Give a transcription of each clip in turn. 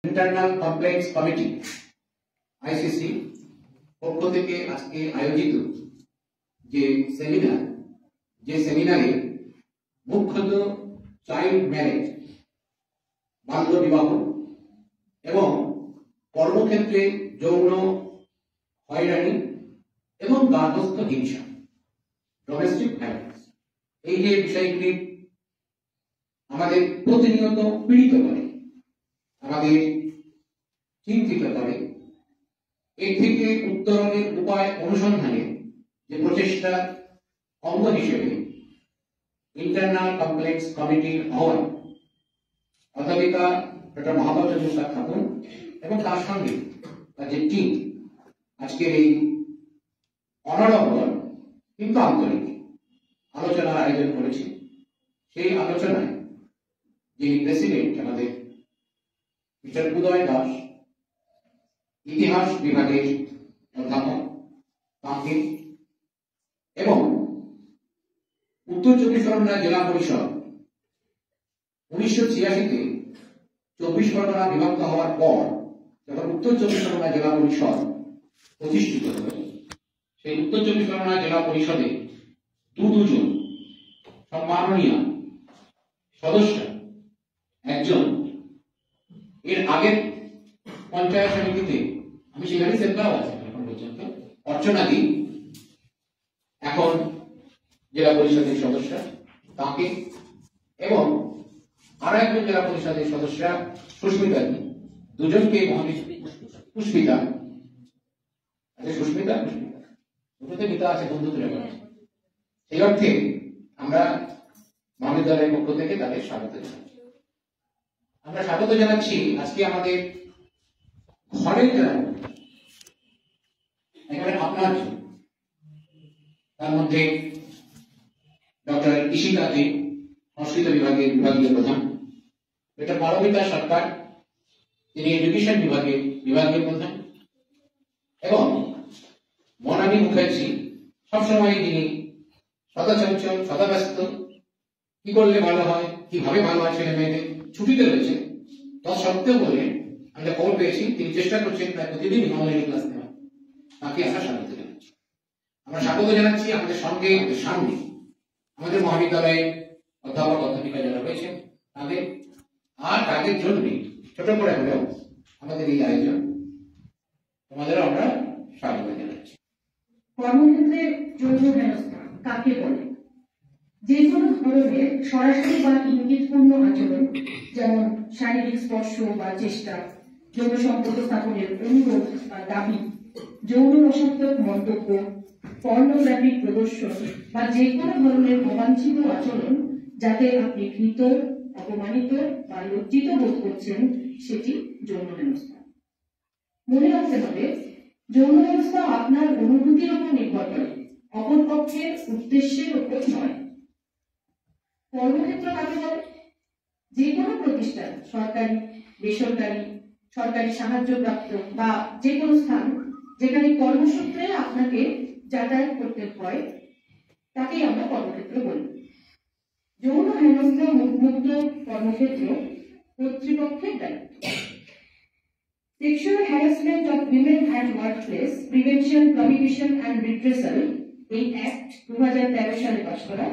Internal complaints committee ICC পক্ষ থেকে আজকে আয়োজিত যে সেমিনারে মুখ্যত চাইল্ড ম্যারেজ, বাল্য বিবাহ এবং কর্মক্ষেত্রে যৌন হয়রানি এবং গার্হস্থ্য হিংসা, ডোমেস্টিক ভায়োলেন্স, এই যে বিষয়গুলি আমাদের প্রতিনিয়ত পীড়িত করে, আমাদের চিন্তিত করে, এর থেকে উত্তরণের উপায় অনুসন্ধানে যে প্রচেষ্টার অঙ্গ হিসেবে ইন্টারনাল কমপ্লেন্টস কমিটির আহ্বান অধ্যাপিকা ডক্টর মহাবত খাতুন এবং তার সঙ্গে তার যে টিম আজকের এই অনড়বর কিন্তু আন্তরিক আলোচনার আয়োজন করেছে। সেই আলোচনায় যিনি প্রেসিডেন্ট আমাদের মিস্টার উদয় দাস, ইতিহাস বিভাগের অধ্যাপক তাকে এবং উত্তর চব্বিশ পরগনা জেলা পরিষদ 1986-তে 24 পরগনা বিভক্ত হওয়ার পর যখন উত্তর চব্বিশ পরগনা জেলা পরিষদ প্রতিষ্ঠিত হল, সেই উত্তর চব্বিশ পরগনা জেলা পরিষদে দুজন সম্মাননীয় সদস্য, একজন এর আগের পঞ্চায়েত সমিতিতে আমি সেখানে সেন্টারও আছে এখন পর্যন্ত অর্চনাদি, এখন জেলা পরিষদের সদস্য তাকে এবং আরো একজন জেলা পরিষদের সদস্য সুস্মিতা, দুজনকে পুষ্পিতা, সুস্মিতা দুটোতে মিতা আছে, বন্ধুদের ব্যাপারে। সেই অর্থে আমরা মহাবিদ্যালয়ের পক্ষ থেকে তাদের স্বাগত জানাচ্ছি। আমরা স্বাগত জানাচ্ছি আজকে আমাদের ঘরের যারা এখানে আপনার, তার মধ্যে ডক্টর ইশিকা দে, সংস্কৃত বিভাগের বিভাগীয় প্রধান, ডক্টর পারমিতা সরকার, তিনি এডুকেশন বিভাগের বিভাগীয় প্রধান, এবং মনালী মুখার্জি, সবসময় তিনি সদাচঞ্চল, সদাব্যস্ত, কি করলে ভালো হয়, কিভাবে ভালো হয়, ছেলে মেয়েদের ছুটিতে রয়েছে তৎসত্ত্বেও বলে আমরা খবর পেয়েছি তিনি চেষ্টা করছেন প্রায় প্রতিদিন অনলাইনে ক্লাস নেওয়া। তাকে আমরা স্বাগত জানাচ্ছি। আমরা স্বাগত জানাচ্ছি আমাদের সঙ্গে, আমাদের সামনে আমাদের মহাবিদ্যালয়ের অধ্যাপক অধ্যাপিকা যারা রয়েছেন তাদের, আর তাদের জন্য ছোট করে হলেও আমাদের এই আয়োজন, তোমাদেরও আমরা স্বাগত জানাচ্ছি। কর্মক্ষেত্রে যৌন হেনস্থা কাকে বলে? যে কোনো ধরনের সরাসরি বা ইঙ্গিতপূর্ণ আচরণ, যেমন শারীরিক স্পর্শ বা চেষ্টা, যৌন সম্পর্ক স্থাপনের অনুরোধ বা দাবি, যৌন রসাত্মক মন্তব্য, পর্নোগ্রাফিক প্রদর্শন বা যে কোনো ধরনের অবাঞ্ছিত আচরণ যাতে আপনি ভীত, অপমানিত বা লজ্জিত বোধ করছেন, সেটি যৌন হেনস্থা। মনে রাখতে হবে, যৌন হেনস্থা আপনার অনুভূতির উপর নির্ভর করে, অপরপক্ষের উদ্দেশ্যের উপর নয়। কর্মক্ষেত্র কাকে বলে? যে কোনো প্রতিষ্ঠান, সরকারি, বেসরকারি, সরকারি সাহায্যপ্রাপ্ত বা যে কোনো স্থান যেখানে কর্মসূত্রে আপনাকে যাতায়াত করতে হয়, তাকেই আমরা কর্মক্ষেত্র বলি। যৌন হেনস্থা মুক্ত কর্মক্ষেত্র কর্তৃপক্ষের দায়িত্ব। Sexual Harassment of Women at Workplace Prevention, Prohibition and Redressal, এই অ্যাক্ট 2013 সালে পাস করা।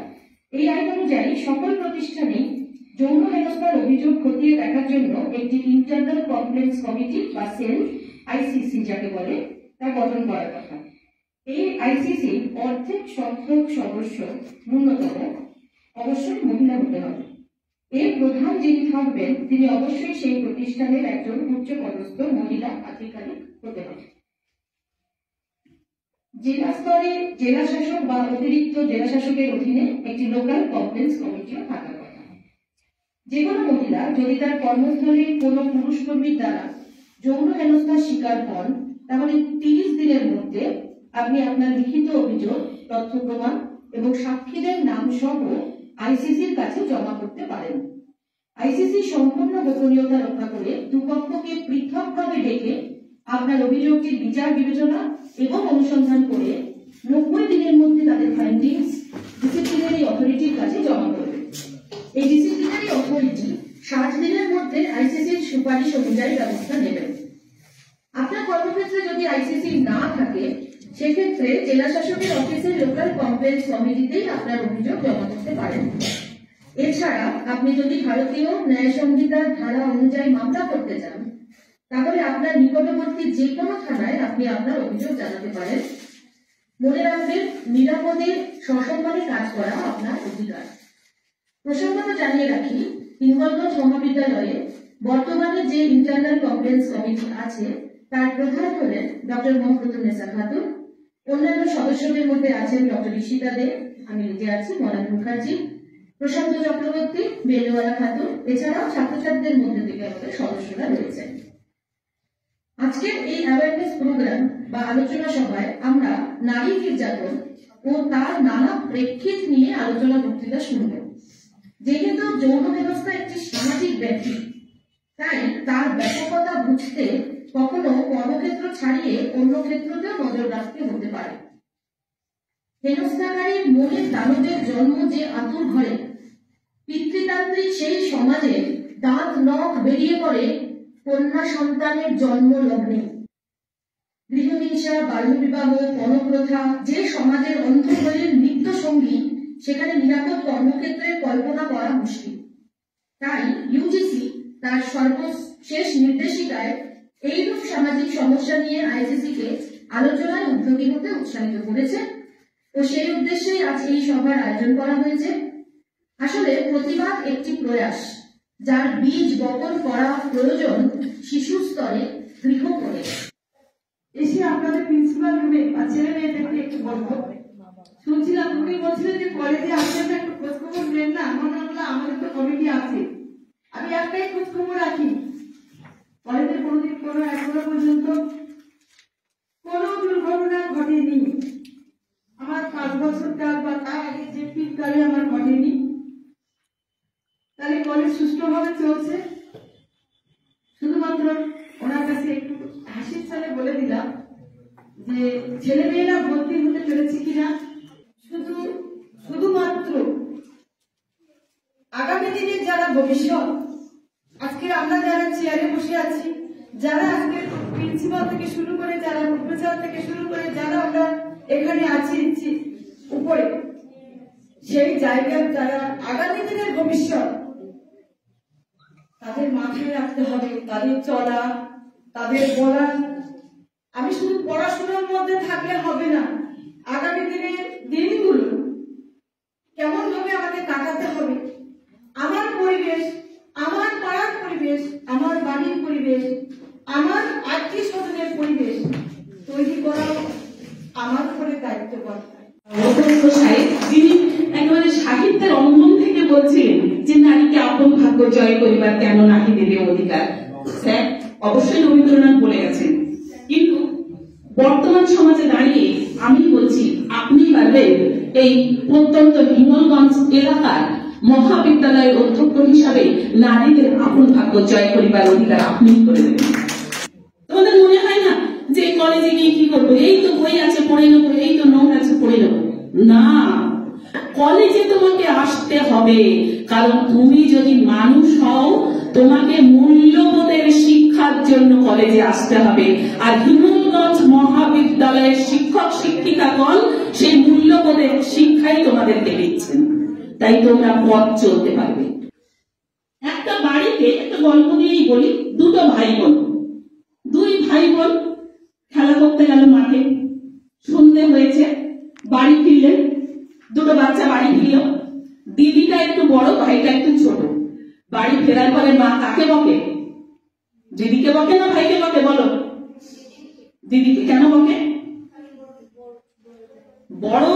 এই আইন অনুযায়ী সকল প্রতিষ্ঠানে যৌন হেনস্থার অভিযোগ খতিয়ে দেখার জন্য একটি ইন্টারনাল কমপ্লেন্টস কমিটি বা সেল, আইসিসি যাকে বলে, তা গঠন করার কথা। এই আইসিসি অর্ধেক সংখ্যক সদস্য ন্যূনতম অবশ্যই মহিলা হতে হবে। এর প্রধান যিনি থাকবেন তিনি অবশ্যই সেই প্রতিষ্ঠানের একজন উচ্চপদস্থ মহিলা আধিকারিক হতে হবে। জেলা স্তরে জেলা শাসক বা অতিরিক্ত জেলা শাসকের অধীনে একটি লোকাল কমপ্লেন্টস কমিটিও থাকার কথা। যে কোনো মহিলা যদি তার কর্মস্থলে কোনো পুরুষ কর্মীর দ্বারা যৌন হেনস্থার শিকার হন, তাহলে 30 দিনের মধ্যে আপনি আপনার লিখিত অভিযোগ, তথ্য প্রমাণ এবং সাক্ষীদের নাম সহ আইসিসির কাছে জমা করতে পারেন। আইসিসি সম্পূর্ণ গোপনীয়তা রক্ষা করে দুপক্ষকে পৃথকভাবে ডেকে আপনার অভিযোগটির বিচার বিবেচনা এবং অনুসন্ধান করে 90 দিনের মধ্যে তাদের ফাইন্ডিংস ডিসিপ্লিনারি অথরিটির কাছে জমা করবে। এই ডিসিপ্লিনারি অথরিটি 60 দিনের মধ্যে আইসিসির সুপারিশ অনুযায়ী ব্যবস্থা নেবেন। আপনার কর্মক্ষেত্রে যদি আইসিসি না থাকে সেক্ষেত্রে জেলা শাসকের অফিসের লোকাল কমপ্লেন্স কমিটিতেই আপনার অভিযোগ জমা করতে পারেন। এছাড়া আপনি যদি ভারতীয় ন্যায় সংহিতার ধারা অনুযায়ী মামলা করতে চান তাহলে আপনার নিকটবর্তী যে কোনো থানায় আপনি আপনার অভিযোগ জানাতে পারেন। মনে রাখবেন, নিরাপদে সসম্মানে কাজ করা আপনার অধিকার। প্রসঙ্গত জানিয়ে রাখি, হিঙ্গলগঞ্জ মহাবিদ্যালয়ে বর্তমানে যে ইন্টারনাল কমপ্লেন্স কমিটি আছে তার প্রধান হলেন ডক্টর মহব্বতুন্নেসা খাতুন। অন্যান্য সদস্যদের মধ্যে আছেন ডক্টর ঈশিতা দে, আমি নিজে আছি, মনান মুখার্জি, প্রশান্ত চক্রবর্তী, বেলওয়ালা খাতুন, এছাড়াও ছাত্রছাত্রীদের মধ্যে থেকে আমাদের সদস্যরা রয়েছেন। আজকের এই অ্যাওয়ারনেস প্রোগ্রাম বা আলোচনা সভায় আমরা নারী নির্যাতন ও তার নানা প্রেক্ষিত নিয়ে আলোচনা বক্তৃতা শুনব। যেহেতু যৌন ব্যবস্থা একটি সামাজিক ব্যাধি, তাই তার ব্যাপকতা বুঝতে কখনো কর্মক্ষেত্র ছাড়িয়ে অন্য ক্ষেত্রতেও নজর রাখতে হতে পারে। হেনস্থাকারীর মনের দানবের জন্ম যে আতুর ঘরে, পিতৃতান্ত্রিক সেই সমাজে দাঁত নখ বেরিয়ে পড়ে কন্যা সন্তানের জন্ম লগ্নে। গৃহহিংসা, বাল্যবিবাহ, পণপ্রথা যে সমাজের অন্ধকারের নিত্য সঙ্গী, সেখানে নিরাপদ কর্মক্ষেত্রে কল্পনা করা মুশকিল। তাই ইউজিসি তার সর্বশেষ নির্দেশিকায় এইরূপ সামাজিক সমস্যা নিয়ে আইসিসি কে আলোচনায় উদ্যোগী হতে উৎসাহিত করেছে ও সেই উদ্দেশ্যেই আজ এই সভার আয়োজন করা হয়েছে। আসলে প্রতিবাদ একটি প্রয়াস, যার বীজ বপন করা প্রয়োজন শিশু স্তরে, গৃহ করে। এসে আপনাদের প্রিন্সিপাল রুমে বা ছেলে মেয়েদেরকে একটু বলবো। শুনছিলাম উনি বলছিলেন যে কলেজে আপনারা একটু খোঁজখবর নেন না। মনে হলো আমাদের তো কমিটি আছে, আমি একটাই খোঁজখবর রাখি। কলেজে কোনোদিন কোনো এখনো পর্যন্ত কোনো দুর্ঘটনা ঘটেনি। আমার 5 বছরকাল বা তার আগে যে পিককালে আমার ঘটেনি। তাহলে কলেজ সুষ্ঠুভাবে চলছে। শুধুমাত্র ওনার কাছে একটু হাসির ছলে বলে দিলাম যে ছেলেমেয়েরা ভর্তি হতে পেরেছে কিনা, শুধুমাত্র আগামী দিনের যারা ভবিষ্যৎ, আজকে আমরা যারা চেয়ারে বসে আছি, যারা আজকে প্রিন্সিপাল থেকে শুরু করে, যারা প্রফেসর থেকে শুরু করে, যারা আমরা এখানে আছি উপরে, সেই জায়গার যারা আগামী দিনের ভবিষ্যৎ, তাদের মাথায় রাখতে হবে তাদের চলা, তাদের বলা। আমি শুধু পড়াশোনার মধ্যে থাকলে হবে না, আগামী দিনের দিনগুলো কেমন ভাবে আমাকে কাটাতে হবে, আমার পরিবেশ, আমার পাড়ার পরিবেশ, আমার বাড়ির পরিবেশ, আমার আত্মীয় স্বজনের পরিবেশ তৈরি করা আমার উপরে দায়িত্ব বর্তায়। যিনি একেবারে সাহিত্যের অঙ্গন থেকে বলছিলেন যে নারীকে আপন ভাগ্য জয় করিবার কেন নাহি দেবে অধিকার। স্যার অবশ্যই রবীন্দ্রনাথ বলে গেছেন, কিন্তু বর্তমান সমাজে দাঁড়িয়ে আমি বলছি আপনি পারবেন এই প্রত্যন্ত হিঙ্গলগঞ্জ এলাকার মহাবিদ্যালয়ের অধ্যক্ষ হিসাবে নারীদের আপন ভাগ্য জয় করিবার অধিকার আপনি করে দেবেন। তোমাদের মনে হয় না যে কলেজে গিয়ে কি করবো, এই তো বই আছে পড়ে নেবো, এই তো নোট আছে পড়ে নেবো? না, কলেজে তোমাকে আসতে হবে, কারণ তুমি যদি মানুষ হও তোমাকে মূল্যবোধের শিক্ষার জন্য কলেজে আসতে হবে। আর হিঙ্গলগঞ্জ মহাবিদ্যালয়ের শিক্ষক শিক্ষিকাগণ সেই মূল্যবোধের শিক্ষাই তোমাদেরকে দিচ্ছেন, তাই তোমরা পথ চলতে পারবে। একটা বাড়িতে একটা গল্প দিয়েই বলি, দুটো ভাই বোন, দুই ভাই বোন খেলা করতে গেল মাঠে, সন্ধে হয়েছে, বাড়ি ফিরলেন, দুটো বাচ্চা বাড়ি ফিরল, দিদিটা একটু বড়, ভাইটা একটু ছোট। বাড়ি ফেরার পরে মা কাকে বকে? দিদিকে বকে না ভাইকে বকে? বলো, দিদিকে কেন বকে? বড়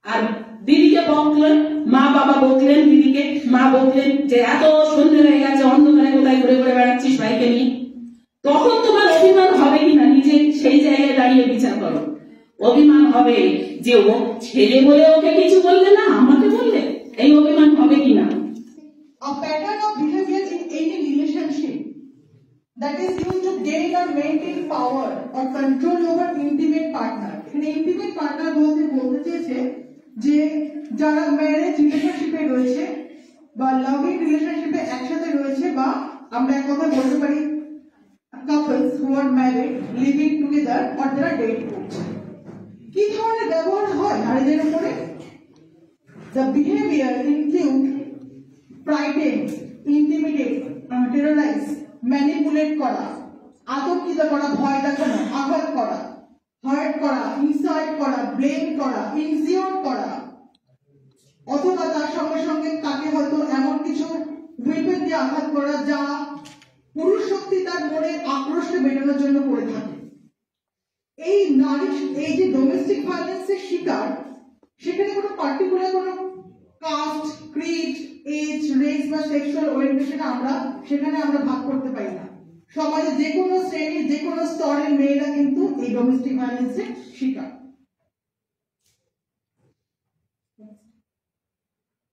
আর দিদিকে বকলেন, মা বাবা বকলেন দিদিকে, মা বকলেন যে এত সন্ধে হয়ে গেছে, অন্ধকারে কোথায় ঘুরে ঘুরে বেড়াচ্ছিস ভাইকে নিয়ে। তখন তোমার অভিমান হবে কিনা নিজে সেই জায়গায় দাঁড়িয়ে বিচার করো। অভিমান হবে যে ও ছেলে বলে ওকে কিছু বললে না, আমাকে বললে, এই অভিমান হবে কিনা? A pattern of behavior in any relationship that is used to gain or maintain power or control over intimate partner. In intimate partner বলতে চেয়েছে যে যারা ম্যারেজ রিলেশনশিপে রয়েছে বা লাভিং রিলেশনশিপে একসাথে রয়েছে বা আমরা এক কথা বলতে পারি couples who are married living together or যারা ডেট করছে কি ধরনের ব্যবহার হয় নারীদের উপরে the behavior include frighten intimidate terrorize manipulate করা আতঙ্কিত করা ভয় দেখানো আঘাত করা হার্ট করা ইনসাল্ট করা ব্লেম করা ইনজিওর করা অথবা তার সঙ্গে সঙ্গে তাকে হয়তো এমন কিছু ওয়েপন দিয়ে আঘাত করা যা পুরুষ শক্তি তার মনে আক্রোশকে মেটানোর জন্য করে থাকে এই নারী এই যে ডোমেস্টিক ভায়োলেন্সের শিকার সেখানে কোনো পার্টিকুলার কোনো কাস্ট ক্রিড এজ রেস বা সেক্সুয়াল ওরিয়েন্টেশন আমরা সেখানে আমরা ভাগ করতে পারি না সমাজে যে কোনো শ্রেণীর যে কোনো স্তরের মেয়েরা কিন্তু এই ডোমেস্টিক ভায়োলেন্সের শিকার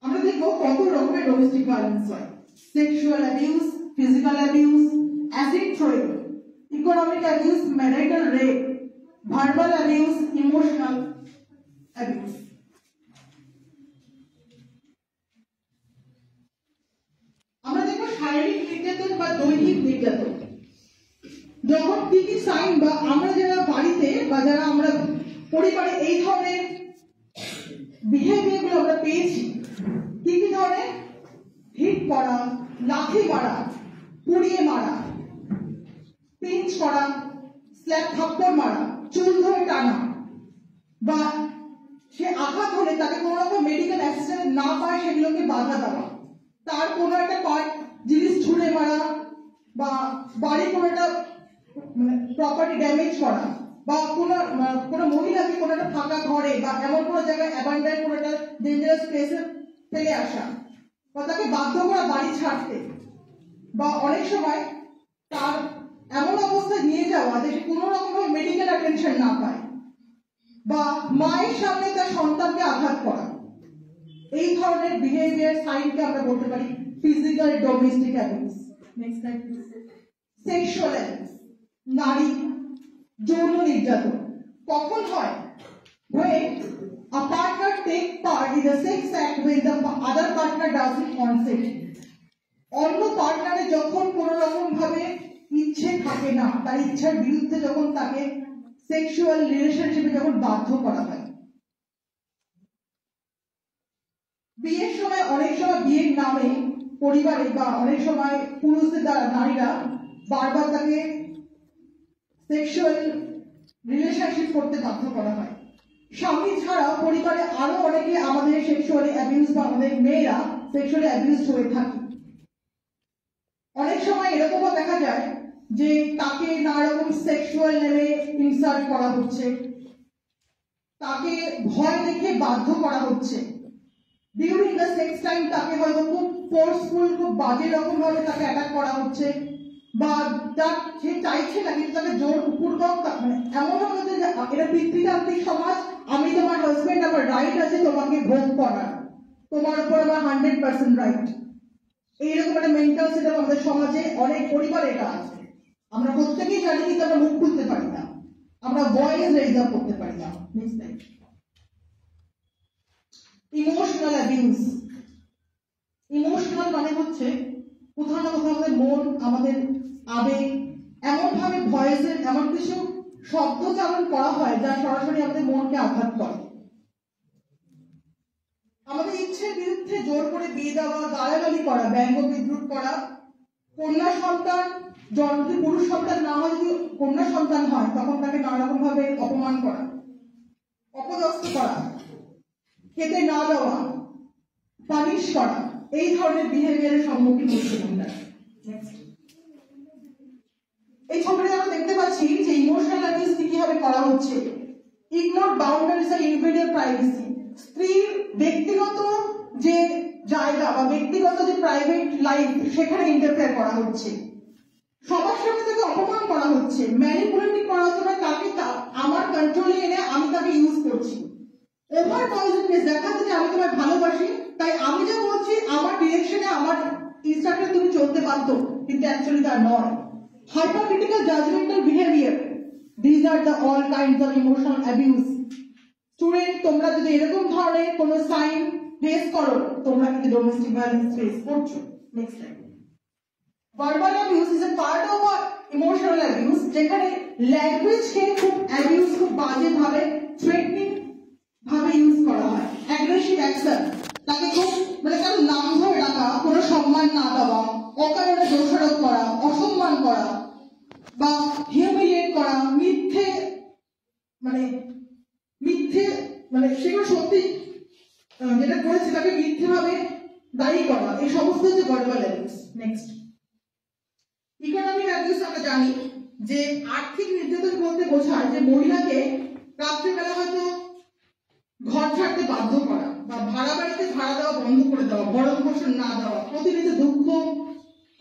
আমরা দেখবো কত রকমের ডোমেস্টিক ভায়োলেন্স হয় sexual abuse physical abuse acid throwing economic abuse marital rape verbal abuse emotional abuse আমরা দেখবো শারীরিক নির্যাতন বা দৈহিক নির্যাতন যখন কি কি সাইন বা আমরা যারা বাড়িতে বা যারা আমরা পরিবারে এই ধরনের বিহেভিয়ার গুলো আমরা পেয়েছি কি কি ধরনের হিট করা লাথি মারা পুড়িয়ে মারা পিঞ্চ করা স্ল্যাপ থাপ্পড় মারা চুল ধরে টানা বা সে আঘাত হলে তাকে কোনো রকম মেডিকেল অ্যাসিস্ট্যান্স না পায় সেগুলোকে বাধা দেওয়া তার কোনো একটা পার্ট জিনিস ছুঁড়ে মারা বা বাড়ি কোনো একটা প্রপার্টি ড্যামেজ করা বা কোনো মহিলাকে কোনো একটা ফাঁকা ঘরে বা এমন কোনো জায়গায় অ্যাবান্ডান কোনো একটা ডেঞ্জারাস প্লেসে ফেলে আসা বা তাকে বাধ্য করা বাড়ি ছাড়তে বা অনেক সময় তার এমন অবস্থায় নিয়ে যাওয়া যে সে কোনো রকম ভাবে মেডিকেল অ্যাটেনশন না পায় বা মায়ের সামনে তার সন্তানকে আঘাত করা এই ধরনের বিহেভিয়ার সাইনকে আমরা বলতে পারি physical domestic abuse next slide please sexual abuse নারী যৌন নির্যাতন কখন হয় when a partner take part in a sex act when the other partner doesn't consent অন্য পার্টনারে যখন কোন রকম ভাবে ইচ্ছে থাকে না তার ইচ্ছার বিরুদ্ধে যখন তাকে সেক্সুয়াল রিলেশনশিপে যখন বাধ্য করা হয় বিয়ের সময় অনেক সময় বিয়ের নামে পরিবারে বা অনেক সময় পুরুষদের দ্বারা নারীরা বারবার তাকে সেক্সুয়াল রিলেশনশিপ করতে বাধ্য করা হয় স্বামী ছাড়াও পরিবারে আরো অনেকে আমাদের সেক্সুয়ালি অ্যাবিউজ বা আমাদের মেয়েরা সেক্সুয়ালি অ্যাবিউজ হয়ে থাকে অনেক সময় এরকমও দেখা যায় যে তাকে নানা রকম সেক্সুয়াল নেমে ইনসাল্ট করা হচ্ছে তাকে ভয় দেখে বাধ্য করা হচ্ছে ডিউরিং দ্য সেক্স টাইম তাকে হয়তো খুব ফোর্সফুল খুব বাজে রকম ভাবে তাকে অ্যাটাক করা হচ্ছে বা তার সে চাইছে না কিন্তু তাকে জোরপূর্বক মানে এমন হবে যে এটা পিতৃতান্ত্রিক সমাজ আমি তোমার হাজবেন্ড আমার রাইট আছে তোমাকে ভোগ করার তোমার উপর আমার 100% রাইট এইরকম একটা মেন্টাল সেটআপ আমাদের সমাজে অনেক পরিবার এটা আছে আমরা প্রত্যেকেই জানি কিন্তু আমরা মুখ খুলতে পারি না আমরা ভয়েস রেজ আপ করতে পারি না next slide emotional abuse emotional মানে হচ্ছে কোথাও না কোথাও আমাদের মন আমাদের আবেগ এমন ভাবে ভয়েসের এমন কিছু শব্দ চালন করা হয় যা সরাসরি আমাদের মনকে আঘাত করে আমাদের ইচ্ছের বিরুদ্ধে জোর করে বিয়ে দেওয়া গালাগালি করা ব্যঙ্গ বিদ্রুপ করা কন্যা সন্তান যদি পুরুষ সন্তান না হয় যদি কন্যা সন্তান হয় তখন তাকে নানা রকম ভাবে অপমান করা অপদস্থ করা খেতে না দেওয়া পানিশ করা এই ধরনের বিহেভিয়ারের সম্মুখীন হচ্ছে মহিলারা এই ছবিতে আমরা দেখতে পাচ্ছি যে ইমোশনাল অ্যাবিউজ কিভাবে করা হচ্ছে ইগনোর বাউন্ডারিজ আর ইনভেডেড প্রাইভেসি স্ত্রীর ব্যক্তিগত যে জায়গা বা ব্যক্তিগত যে প্রাইভেট লাইফ সেখানে ইন্টারফেয়ার করা হচ্ছে সবার সামনে তাকে অপমান করা হচ্ছে ম্যানিপুলেটিং করা হচ্ছে তাকে আমার কন্ট্রোলে এনে আমি তাকে ইউজ করছি ওভার পজিটিভনেস দেখাচ্ছে যে আমি তোমায় ভালোবাসি তাই আমি যা বলছি আমার ডিরেকশনে আমার ইনস্ট্রাকশন তুমি চলতে পারতো কিন্তু অ্যাকচুয়ালি তা নয় hypercritical judgmental behavior these are the all kinds of emotional abuse student তোমরা যদি এরকম ধরনের কোনো সাইন ফেস করো তোমরা কিন্তু ডোমেস্টিক ভায়োলেন্স ফেস করছো next slide verbal abuse is a part of emotional abuse, যেখানে ল্যাঙ্গুয়েজকে খুব অ্যাবিউজ, খুব বাজে ভাবে, থ্রেটনিং ভাবে ইউজ করা হয়। অ্যাগ্রেসিভ অ্যাকশন, তাকে খুব মানে কারো নাম ধরে ডাকা, কোনো সম্মান না দেওয়া, অকারণে দোষারোপ করা, অসম্মান করা বা হিউমিলিয়েট করা, মিথ্যে মানে সেগুলো সত্যি যেটা করেছে তাকে মিথ্যে ভাবে দায়ী করা, এই সমস্ত হচ্ছে verbal abuse. Next, economic abuse. আমরা জানি যে আর্থিক নির্যাতন বলতে বোঝায় যে মহিলাকে রাত্রিবেলা হয়তো ঘর ছাড়তে বাধ্য করা বা ভাড়া বাড়িতে ভাড়া দেওয়া বন্ধ করে দেওয়া, ভরণ পোষণ না দেওয়া, প্রতিনিয়ত দুঃখ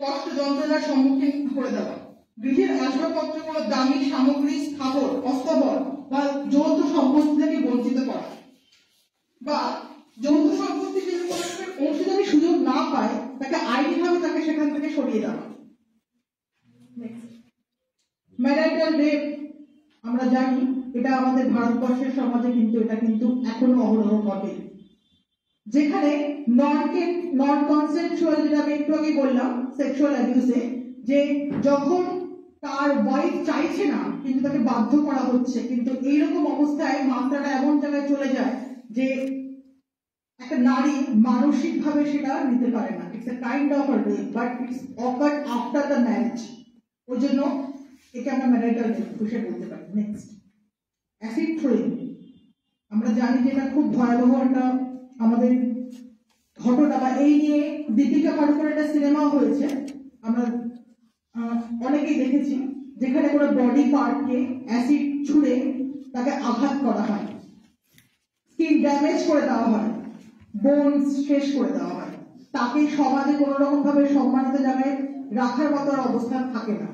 কষ্ট যন্ত্রণার সম্মুখীন করে দেওয়া, গৃহের আসবাবপত্রগুলো দামি সামগ্রী, স্থাবর অস্থাবর বা যৌথ সম্পত্তি থেকে বঞ্চিত করা, বা যৌথ সম্পত্তি যদি কোনো অংশীদারি সুযোগ না পায় তাকে আইনিভাবে তাকে সেখান থেকে সরিয়ে দেওয়া। ম্যারিটাল রেপ আমরা জানি এটা আমাদের ভারতবর্ষের সমাজে কিন্তু এটা কিন্তু এখনো অহরহ ঘটে, যেখানে নন কনসেনচুয়াল, যেটা আমি একটু আগে বললাম সেক্সুয়াল অ্যাবিউজে, যে যখন তার ওয়াইফ চাইছে না কিন্তু তাকে বাধ্য করা হচ্ছে, কিন্তু এইরকম অবস্থায় মাত্রাটা এমন জায়গায় চলে যায় যে একটা নারী মানসিক ভাবে সেটা নিতে পারে না। It's a kind of a rape, but it's occurred after the marriage. ওই জন্য একে আমরা ম্যারিটাল রেপ হিসেবে বলতে পারি। Next, acid throwing. আমরা জানি যে এটা খুব ভয়াবহ একটা আমাদের ঘটনা, বা এই নিয়ে দীপিকা পাড়ুকোনের একটা সিনেমাও হয়েছে, আমরা অনেকেই দেখেছি, যেখানে কোনো বডি পার্টকে অ্যাসিড ছুঁড়ে তাকে আঘাত করা হয়, স্কিন ড্যামেজ করে দেওয়া হয়, বোনস শেষ করে দেওয়া হয়, তাকে সমাজে কোনো রকম ভাবে সম্মানিত জায়গায় রাখার মতো অবস্থান থাকে না।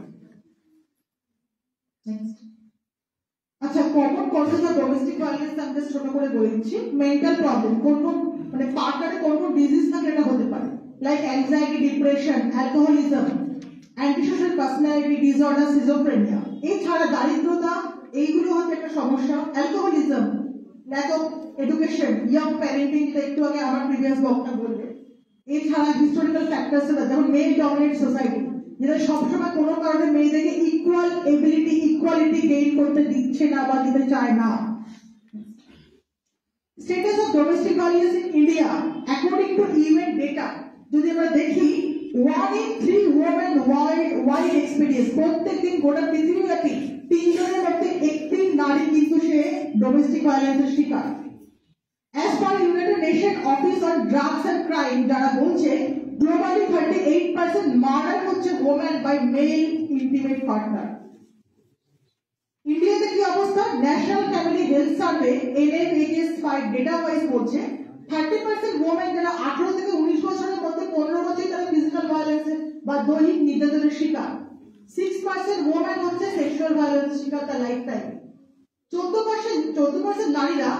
আচ্ছা, common causes of domestic violence আমি জাস্ট ছোট করে বলে দিচ্ছি। মেন্টাল প্রবলেম, কোন মানে পার্টনারে কোন ডিজিজ থাকলে এটা হতে পারে, like anxiety, depression, alcoholism, antisocial personality disorder, schizophrenia. এছাড়া দারিদ্রতা, এইগুলো হচ্ছে একটা সমস্যা। Alcoholism, lack of education, young parenting, যেটা একটু আগে আমার প্রিভিয়াস বক্তা বলবে। এছাড়া হিস্টোরিক্যাল ফ্যাক্টরস, যেমন মেল ডমিনেট সোসাইটি, যেটা সবসময় কোনো কারণে মেয়েদেরকে ইকুয়াল এবিলিটি, ইকুয়ালিটি গেইন করতে দিচ্ছে না বা দিতে চায় না। Status of domestic violence in India, according to UN data যদি আমরা দেখি, 1 in 3 women ওয়াইড এক্সপেরিয়েন্স, প্রত্যেকদিন গোটা পৃথিবীব্যাপী 3 জনের মধ্যে 1টি নারী কিন্তু সে ডোমেস্টিক ভায়োলেন্সের শিকার। As per United Nations Office on Drugs and Crime, যারা বলছে গ্লোবালি 38% মার্ডার হচ্ছে women by male intimate partner. ইন্ডিয়াতে কি অবস্থা? National family health survey NFHS-5 data wise বলছে 30% ওমেন যারা 18 থেকে 19 বছরের মধ্যে 15 বছর তারা ফিজিক্যাল ভায়োলেন্স বা দৈহিক নির্যাতনের শিকার। 6% ওমেন হচ্ছে সেক্সুয়াল ভায়োলেন্সের শিকার তার লাইফ টাইম। 14% নারীরা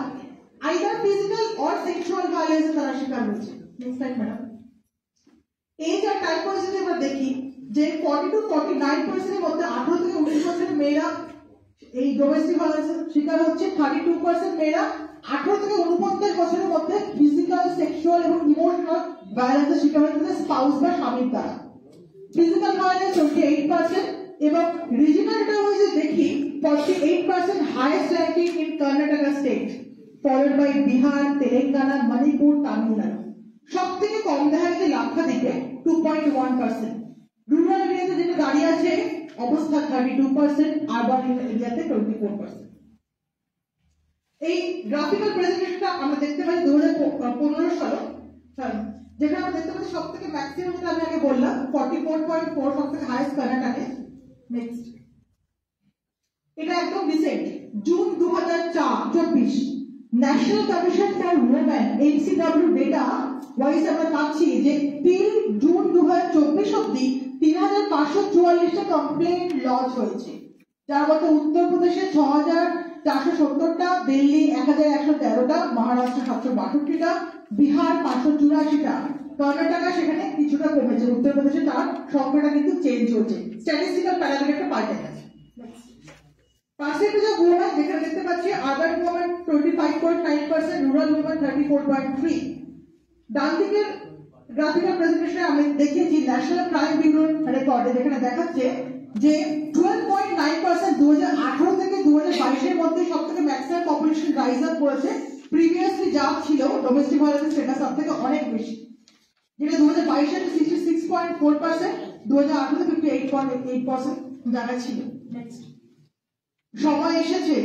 either physical or sexual violence তারা শিকার হচ্ছে। Next slide madam. এই যে টাইপ ওয়াইজ যদি আমরা দেখি যে 40 to 49% এর মধ্যে 18 থেকে 19 বছরের মেয়েরা এই ডোমেস্টিক ভায়োলেন্সের শিকার হচ্ছে। 32% মেয়েরা 18 থেকে 49 বছরের মধ্যে ফিজিক্যাল, সেক্সুয়াল এবং ইমোশনাল ভায়োলেন্সের শিকার হচ্ছে স্পাউস বা স্বামীর দ্বারা। ফিজিক্যাল ভায়োলেন্স 28% এবং রিজিনাল ওয়াইজ দেখি 48% highest ranking in Karnataka state, followed by Bihar, Telangana, Manipur, Tamil Nadu. সব থেকে কম দেখা গেছে লাক্ষাদ্বীপে 2.1%। রুরাল এরিয়াতে যেটা দাঁড়িয়ে আছে অবস্থা 32%, আরবান এরিয়াতে 24%। এই গ্রাফিক্যাল প্রেজেন্টেশনটা আমরা দেখতে পাই 2015 সালে, যেখানে আমরা দেখতে পাচ্ছি সব থেকে ম্যাক্সিমাম, যেটা আমি আগে বললাম 44.4, সব থেকে হাইয়েস্ট কর্ণাটকে। নেক্সট, এটা একদম recent, June 2024 national commission for women NCW data wise আমরা পাচ্ছি যে 3 জুন 2024 অবধি 3544টা কমপ্লেইন্ট লজ হয়েছে, যার মধ্যে উত্তরপ্রদেশে 6470টা, দিল্লি 1113টা, মহারাষ্ট্র 762টা, বিহার 584টা, কর্ণাটকা সেখানে কিছুটা কমেছে, উত্তরপ্রদেশে তার সংখ্যাটা কিন্তু চেঞ্জ হচ্ছে, স্ট্যাটিস্টিক্যাল প্যারামিটারটা পাল্টে গেছে। পার্সেন্টেজ অফ ওমেন যেখানে দেখতে পাচ্ছি আরবান ওমেন 25.9%, রুরাল ওমেন 34.3। ডান দিকের গ্রাফিক্যাল প্রেজেন্টেশনে আমি দেখিয়েছি ন্যাশনাল ক্রাইম ব্যুরোর রেকর্ডে, যেখানে দেখাচ্ছে যে 12.9% 2018 থেকে 2022 এর মধ্যে সব থেকে ম্যাক্সিমাম পপুলেশন রাইজ আপ করেছে। প্রিভিয়াসলি যা ছিল ডোমেস্টিক ভায়োলেন্স সেটা সব থেকে অনেক বেশি, যেটা 2022 এর 66.4%, 2018 থেকে 58.8% জায়গা ছিল। সময় এসেছে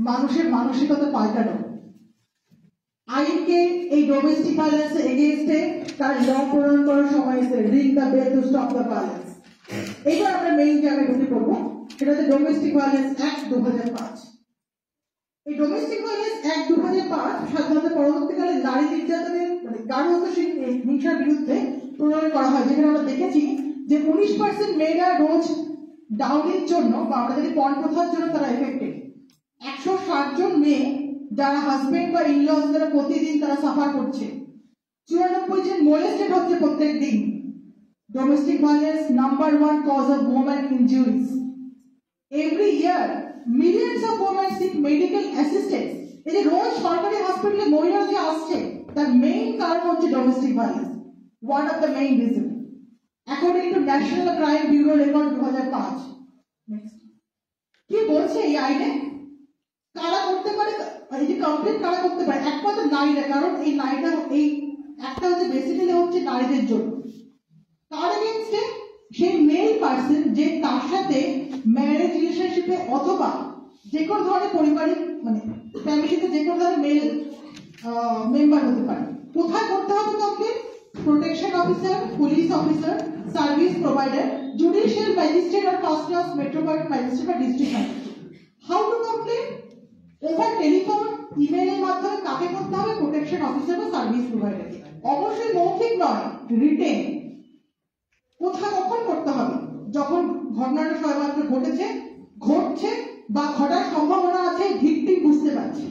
মানুষের মানসিকতা পাল্টানো। আইনকে এই ডোমেস্টিক ভায়োলেন্স এগেইনস্টে তার ল প্রণয়ন করার সময় এসে ring the bell to stop the violence. এইবার আমরা মেইন জায়গায় ঢুকে পড়বো, সেটা হচ্ছে ডোমেস্টিক ভায়োলেন্স অ্যাক্ট 2005। এই ডোমেস্টিক ভায়োলেন্স অ্যাক্ট 2005 সাধারণত পরবর্তীকালে নারী নির্যাতনের গাঢ়ত হিংসার বিরুদ্ধে প্রণয়ন করা হয়, যেখানে আমরা দেখেছি যে 19% মেয়েরা রোজ ডাউনির জন্য বা আমরা যদি পণ প্রথার জন্য তারা এফেক্টেড। 160 জন মেয়ে যারা হাজবেন্ড বা ইনলস দ্বারা প্রতিদিন তারা সাফার করছে। 94 জন মোলেস্টেড হচ্ছে প্রত্যেক দিন। Domestic violence #1 cause of women injuries. Every year, millions of women seek medical assistance. এই যে রোজ সরকারি হসপিটালে মহিলা যে আসছে তার মেইন কারণ হচ্ছে domestic violence, one of the main reason according to national crime bureau record 2005। কি বলছে এই আইনে? কারা করতে পারে এই যে কমপ্লেন কারা করতে পারে? একমাত্র নারীরা, কারণ এই নারীটা এই একটা হচ্ছে বেসিক্যালি হচ্ছে নারীদের জন্য। তার এগেইনস্টে সেই মেল পার্সন যে তার সাথে ম্যারেজ রিলেশনশিপে অথবা যে কোনো ধরনের পারিবারিক ফ্যামিলিতে যে কোনো ধরনের মেল মেম্বার হতে পারে। কোথায় করতে হবে complain? Protection officer, police officer, service provider, judicial magistrate আর ফার্স্ট ক্লাস মেট্রোপলিটন ম্যাজিস্ট্রেট বা district magistrate. How to complain? Over telephone, ইমেলের মাধ্যমে কাকে করতে হবে? প্রোটেকশন অফিসার বা সার্ভিস প্রোভাইডার। অবশ্যই মৌখিক নয়, রিটেন। কোথায় কখন করতে হবে? যখন ঘটনাটা সবেমাত্র ঘটেছে, ঘটছে বা ঘটার সম্ভাবনা আছে, ভিকটিম বুঝতে পারছে।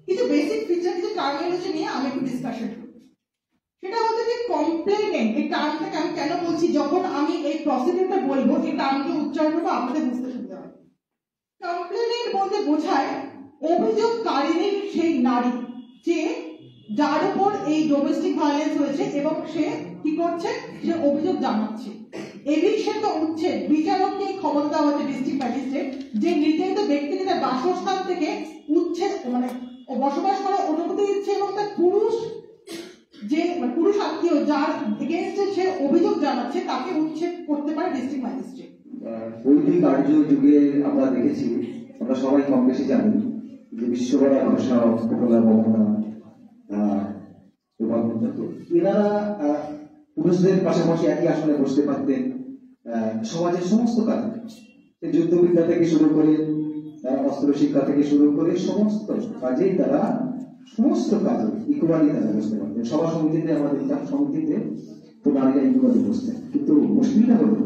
কিছু বেসিক ফিচার, কিছু টার্মিনোলজি নিয়ে আমি একটু ডিসকাশন করব। সেটা হচ্ছে যে কমপ্লেনেন্ট, এই টার্মটাকে আমি কেন বলছি, যখন আমি এই প্রসিডিউরটা বলবো এই টার্মগুলো উচ্চারণ করবো আপনাদের বুঝতে সুবিধা হবে। কমপ্লেনেন্ট বলতে বোঝায় অভিযোগকারিনীর সেই নারী যে যার উপর এই ডোমেস্টিক ভায়োলেন্স হয়েছে এবং সে কি করছে? সে অভিযোগ জানাচ্ছে। এভিকশন তো উচ্ছেদ, বিচারককে ক্ষমতা দেওয়া হচ্ছে ডিস্ট্রিক্ট ম্যাজিস্ট্রেট, যে নির্যাতিত ব্যক্তিকে তার বাসস্থান থেকে উচ্ছেদ বসবাস করার অনুমতি দিচ্ছে এবং তার পুরুষ যে পুরুষ আত্মীয় যার এগেইনস্টে সে অভিযোগ জানাচ্ছে তাকে উচ্ছেদ করতে পারে ডিস্ট্রিক্ট ম্যাজিস্ট্রেট। বৈদিক আর্য যুগে আমরা দেখেছি, আমরা সবাই কম বেশি জানি যে বিশ্বকর্মা ভাষা হস্তকলা বর্ণনা এনারা পুরুষদের পাশাপাশি একই আসনে বসতে পারতেন সমাজের সমস্ত কাজ, যুদ্ধবিদ্যা থেকে শুরু করে অস্ত্র শিক্ষা থেকে শুরু করে সমস্ত কাজেই তারা সমস্ত কাজে ইকুয়ালি তারা বসতে পারতেন। সভা সমিতিতে আমাদের সমিতিতে তো নারীরা ইকুয়ালি বসতেন। কিন্তু মুশকিলটা হলো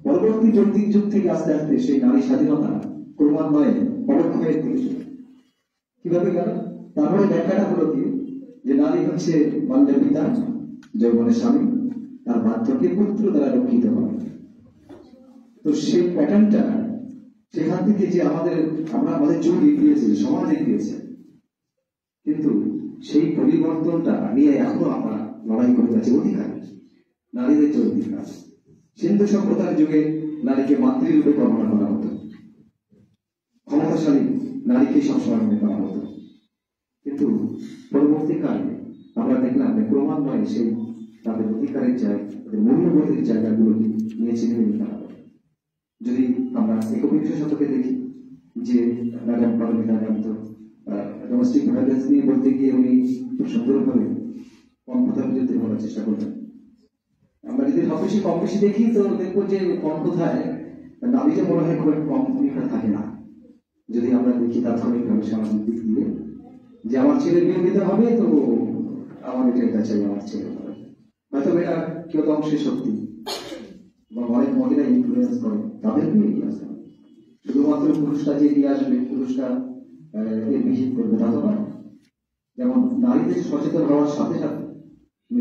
পরবর্তী যৌক্তিক যুগ থেকে আস্তে আস্তে সেই নারী স্বাধীনতা ক্রমান্বয়ে অবক্ষয়ের দিকে চলে। কিভাবে গেল? তারপরে ব্যাখ্যাটা হলো কি যে নারী হচ্ছে বাল্যের পিতা, যৌবনের স্বামী, তার বার্ধক্যে পুত্র দ্বারা রক্ষিত হবে। তো সেই প্যাটার্নটা সেখান থেকে যে আমাদের যুগ এগিয়েছে, সমাজ এগিয়েছে, কিন্তু সেই পরিবর্তনটা নিয়ে এখনো আমরা লড়াই করে যাচ্ছি। অধিকার, নারীদের যে অধিকার, সিন্ধু সভ্যতার যুগে নারীকে মাতৃরূপে কল্পনা করা হতো, ক্ষমতাশালী নারীকে সবসময় মনে করা হতো। কিন্তু পরবর্তীকালে আমরা দেখলাম যে ক্রমান্বয়ে সেই তাদের অধিকারের জায়গা, তাদের মূল্যবোধের জায়গাগুলোকে নিয়ে চিনে নিতে হবে। যদি আমরা 21 শতকে দেখি যে madam Paramita Gandhi domestic violence নিয়ে বলতে গিয়ে উনি খুব সুন্দরভাবে কম কথার বিরুদ্ধে বলার চেষ্টা করবেন। আমরা যদি কম বেশি দেখি তো দেখবো যে কম কোথায় নারীতে মনে হয় খুব কম ভূমিকা থাকে না। যদি আমরা দেখি তাৎক্ষণিকভাবে সামাজিক দিক দিয়ে যে আমার ছেলে বিয়ে দিতে হবে, তো আমার এটা চাই, আমার ছেলে হবে, হয়তো এটা কেউ অংশে সত্যি বা অনেক মহিলা ইনফ্লুয়েন্স করে, তাদেরকে এগিয়ে আসে। শুধুমাত্র পুরুষটা যে এগিয়ে আসবে, পুরুষটা বিহিত করবে তা তো নয়। যেমন নারীদের সচেতন হওয়ার সাথে সাথে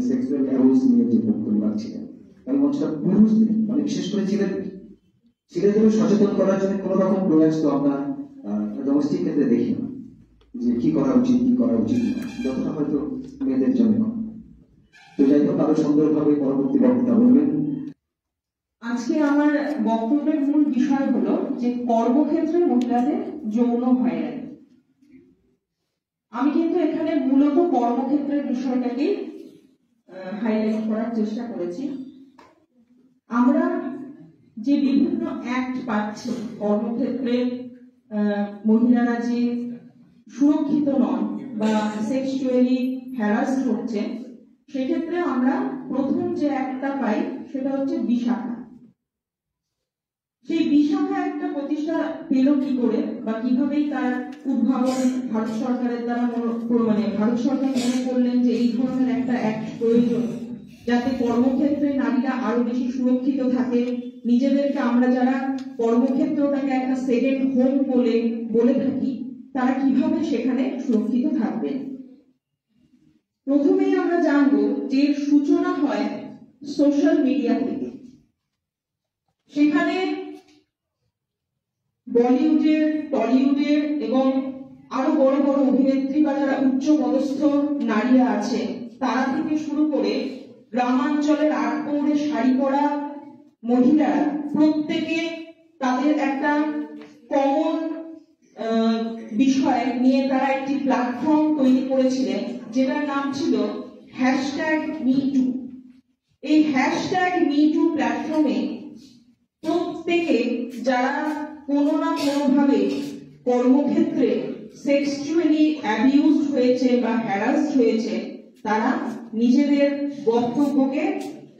সেক্সুয়াল অ্যাবিউজ নিয়ে যে বক্তব্য রাখছিলেন, আমি মঞ্চটা পুরুষদের বিশেষ করে ছেলেদের সচেতন করার জন্য কোন রকম প্রয়াস তো আমরা ডোমেস্টিক ক্ষেত্রে দেখি না, যে কি করা উচিত কি করা উচিত না, যতটা হয়তো মেয়েদের জন্য। তো যাই হোক, আরো সুন্দরভাবে পরবর্তী বক্তা বলবেন। আজকে আমার বক্তব্যের মূল বিষয় হলো যে কর্মক্ষেত্রে মহিলাদের যৌন হয়রানি। আমি কিন্তু এখানে মূলত কর্মক্ষেত্রের বিষয়টাকে হাইলাইট করার চেষ্টা করেছি। আমরা যে বিভিন্ন অ্যাক্ট পাচ্ছি কর্মক্ষেত্রে মহিলারা যে সুরক্ষিত নন বা সেক্সুয়ালি হ্যারাসড হচ্ছে, সেক্ষেত্রে আমরা প্রথম যে অ্যাক্টটা পাই সেটা হচ্ছে বিশাখা। সেই বিশাখা একটা প্রতিষ্ঠা পেল কি করে বা কিভাবেই তার উদ্ভাবন ভারত সরকারের দ্বারা ভারত সরকার মনে করলেন যে এই ধরনের একটা অ্যাক্ট প্রয়োজন, যাতে কর্মক্ষেত্রে নারীরা আরো বেশি সুরক্ষিত থাকে। নিজেদেরকে আমরা যারা কর্মক্ষেত্রটাকে একটা সেকেন্ড হোম বলে থাকি, তারা কিভাবে সেখানে সুরক্ষিত থাকবে। প্রথমেই আমরা জানবো যে সূচনা হয় সোশ্যাল মিডিয়া থেকে। সেখানে বলিউডের, টলিউডের এবং আরো বড় বড় অভিনেত্রী বা যারা উচ্চ পদস্থ নারীরা আছে, তারা থেকে শুরু করে গ্রামাঞ্চলের আটপৌরে শাড়ি পরা মহিলারা প্রত্যেকে তাদের একটা কমন বিষয় নিয়ে তারা একটি প্ল্যাটফর্ম তৈরি করেছিলেন, যেটার নাম ছিল #MeToo। এই #MeToo প্ল্যাটফর্মে প্রত্যেকে যারা কোনো না কোনোভাবে কর্মক্ষেত্রে সেক্সুয়ালি অ্যাবিউজড হয়েছে বা হ্যারাসড হয়েছে, তারা নিজেদের বক্তব্যকে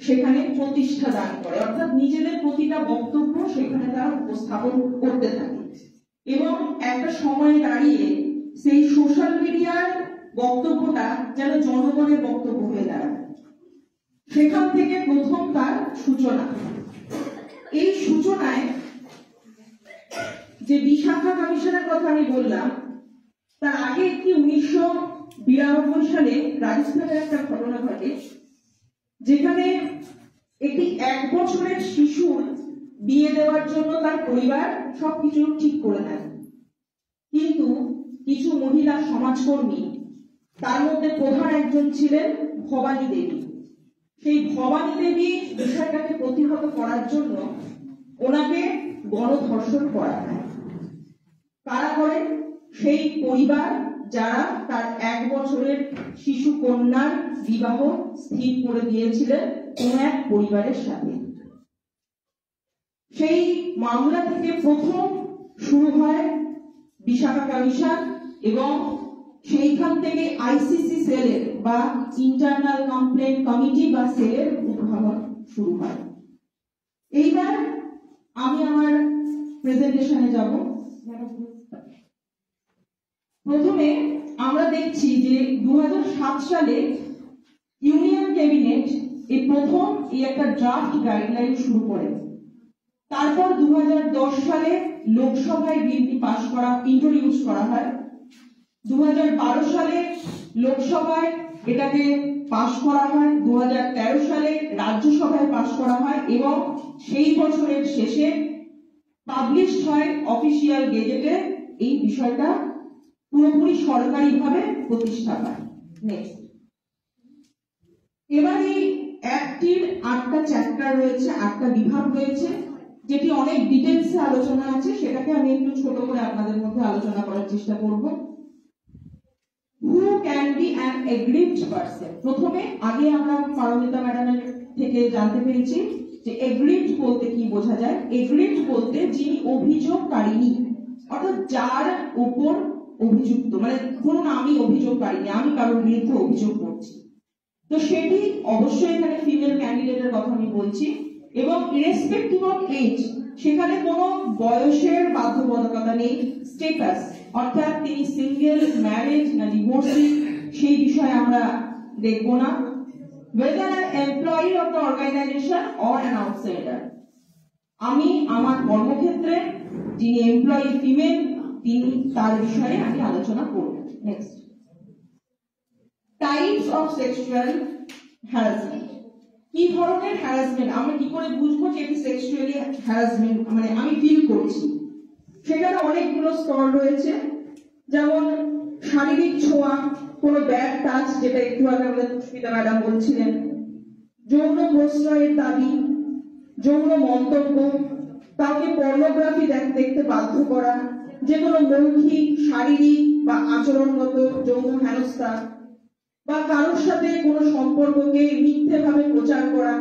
সেখানে প্রতিষ্ঠা দান করে, অর্থাৎ নিজেদের প্রতিটা বক্তব্য সেখানে তারা উপস্থাপন করতে থাকে। এবং একটা সময়ে দাঁড়িয়ে সেই সোশ্যাল মিডিয়ার বক্তব্যটা যেন জনগণের বক্তব্য হয়ে দাঁড়ায়। সেখান থেকে প্রথম তার সূচনা। এই সূচনায় যে বিশাখা কমিশনের কথা আমি বললাম, তার আগে একটি 1992 সালে রাজস্থানের একটা ঘটনা ঘটে, যেখানে একটি 1 বছরের শিশুর বিয়ে দেওয়ার জন্য তার পরিবার সবকিছু ঠিক করে নেয়। কিন্তু কিছু মহিলা সমাজকর্মী, তার মধ্যে প্রধান একজন ছিলেন ভবানী দেবী, সেই ভবানী দেবী বিষয়টাকে প্রতিহত করার জন্য ওনাকে গণধর্ষণ করা হয়। কারা করেন? সেই পরিবার যারা তার 1 বছরের শিশু কন্যার বিবাহ স্থির করে দিয়েছিলেন কোন এক পরিবারের সাথে। সেই মামলা থেকে প্রথম শুরু হয় বিশাখা কমিশন এবং সেইখান থেকে আইসিসি সেলের বা ইন্টারনাল কমপ্লেন কমিটি বা সেলের উদ্ভাবন শুরু হয়। এইবার আমি আমার প্রেজেন্টেশনে যাব। প্রথমে আমরা দেখছি যে 2007 সালে ইউনিয়ন ক্যাবিনেট এই প্রথম একটা ড্রাফট গাইডলাইন শুরু করে। তারপর 2010 সালে লোকসভায় বিলটি ইন্ট্রোডিউস করা হয়। 2012 সালে লোকসভায় এটাকে পাশ করা হয়, 2013 সালে রাজ্যসভায় পাশ করা হয় এবং সেই বছরের শেষে পাবলিশ হয় অফিসিয়াল গেজেটে। এই বিষয়টা পুরোপুরি সরকারিভাবে প্রতিষ্ঠা পায়। নেক্সট, এবার এই অ্যাক্টটির 8টা চ্যাপ্টার রয়েছে, 8টা বিভাগ রয়েছে, যেটি অনেক ডিটেলসে আলোচনা আছে। সেটাকে আমি একটু ছোট করে আপনাদের মধ্যে আলোচনা করার চেষ্টা করব। Who can be an aggrieved person? প্রথমে আগে আমরা পারমিতা ম্যাডামের থেকে জানতে পেরেছি যে aggrieved বলতে কি বোঝা যায়। aggrieved বলতে যিনি অভিযোগকারিনী, অর্থাৎ যার উপর অভিযুক্ত, মানে ধরুন আমি অভিযোগকারিনী, আমি কারোর বিরুদ্ধে অভিযোগ করছি, তো সেটি অবশ্যই এখানে ফিমেল ক্যান্ডিডেটের কথা আমি বলছি। এবং ইরেসপেক্টিভ অফ এজ, সেখানে কোনো বয়সের বাধ্যবাধকতা নেই। স্ট্যাটাস, অর্থাৎ তিনি সিঙ্গেল, ম্যারেজ না ডিভোর্সি, সেই বিষয়ে আমরা দেখব না। whether an employee of the organization or an outsider, আমি আমার কর্মক্ষেত্রে যিনি এমপ্লয়ি ফিমেল, তিনি তার বিষয়ে আমি আলোচনা করব। Next, types of sexual harassment. কি ধরনের হ্যারাসমেন্ট, আমরা কি করে বুঝবো যে এটি সেক্সুয়ালি হ্যারাসমেন্ট মানে আমি ফিল করছি? সেখানে অনেকগুলো স্তর রয়েছে, যেমন শারীরিক ছোঁয়া, কোনো ব্যাড টাচ, যেটা একটু আগে আমাদের সুস্মিতা ম্যাডাম বলছিলেন, যৌন প্রশ্রয়ের দাবি, যৌন মন্তব্য, কাউকে পর্নোগ্রাফি দেখতে বাধ্য করা, যে কোনো মৌখিক, শারীরিক বা আচরণগত যৌন হেনস্থা, বা কারোর সাথে কোনো সম্পর্ককে মিথ্যেভাবে প্রচার করা,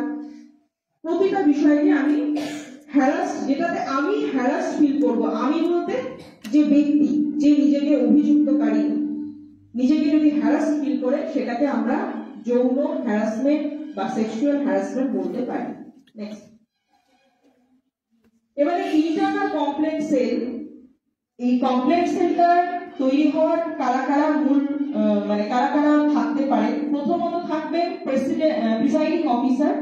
প্রতিটা বিষয় নিয়ে আমি যেটাতে আমি হ্যারাস ফিল করবো। আমি বলতে যে ব্যক্তি, যে নিজেকে অভিযুক্তকারী, নিজেকে যদি হ্যারাস ফিল করে, সেটাকে আমরা যৌন হ্যারাসমেন্ট বা সেক্সুয়াল হ্যারাসমেন্ট বলতে পারি। নেক্সট, এবারে ইন্টারনাল কমপ্লেক্স সেল। এই কমপ্লেক্স সেলটা তৈরি হওয়ার কারা কারা থাকতে পারে? প্রথমত থাকবে presiding officer,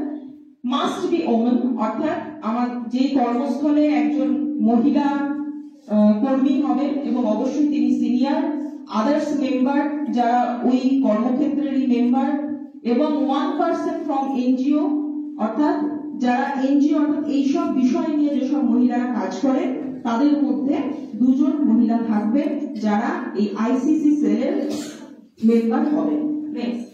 must be women, অর্থাৎ আমার যে কর্মস্থলে একজন মহিলা কর্মী হবে এবং অবশ্যই তিনি সিনিয়র, আদার্স মেম্বার যারা ওই কর্মক্ষেত্রেরই মেম্বার, এবং 1% ফ্রম এনজিও, অর্থাৎ যারা এনজিও অর্থাৎ এইসব বিষয় নিয়ে যেসব মহিলারা কাজ করে তাদের মধ্যে 2 জন মহিলা থাকবে যারা এই আইসিসি সেলের মেম্বার হবে। Next,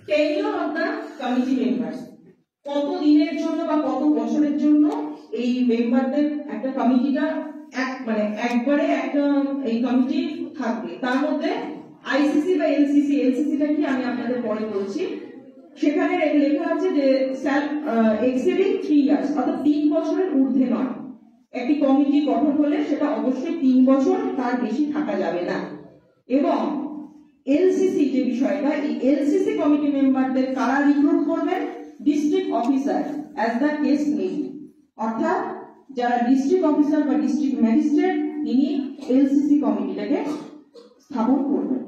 tenure of the committee members. কত দিনের জন্য বা কত বছরের জন্য এই মেম্বারদের একটা কমিটিটা একবারে একটা এই কমিটি থাকবে। তার মধ্যে আইসিসি বা এলসিসিটা কি আমি আপনাদের পরে বলছি। সেখানে লেখা আছে যে এক্সিডিং 3 ইয়ার্স, অর্থাৎ 3 বছরের ঊর্ধ্বে নয়। একটি কমিটি গঠন হলে সেটা অবশ্যই 3 বছর, তার বেশি থাকা যাবে না। এবং এলসিসি যে বিষয়টা, এই এলসিসি কমিটি মেম্বারদের কারা রিক্রুট করবেন? District officer as the case may be, অর্থাৎ যারা ডিস্ট্রিক্ট অফিসার বা ডিস্ট্রিক্ট ম্যাজিস্ট্রেট, তিনি এলসিসি কমিটিটাকে স্থাপন করবেন।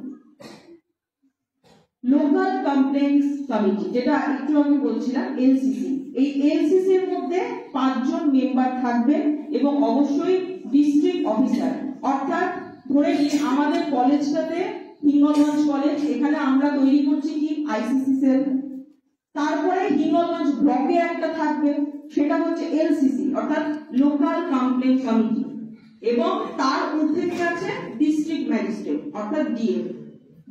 লোকাল কমপ্লেন্টস কমিটি, যেটা একটু আমি বলছিলাম এলসিসি, এই এলসিসি এর মধ্যে 5 জন মেম্বার থাকবে এবং অবশ্যই ডিস্ট্রিক্ট অফিসার। অর্থাৎ ধরে নিন আমাদের কলেজটাতে হিঙ্গলগঞ্জ কলেজ, এখানে আমরা তৈরি করছি কি আইসিসি সেল। তারপরে হিঙ্গলগঞ্জ ব্লকে একটা থাকবে, সেটা হচ্ছে এলসিসি অর্থাৎ লোকাল কমপ্লেন্ট কমিটি, এবং তার ঊর্ধ্বে কি আছে? ডিস্ট্রিক্ট ম্যাজিস্ট্রেট অর্থাৎ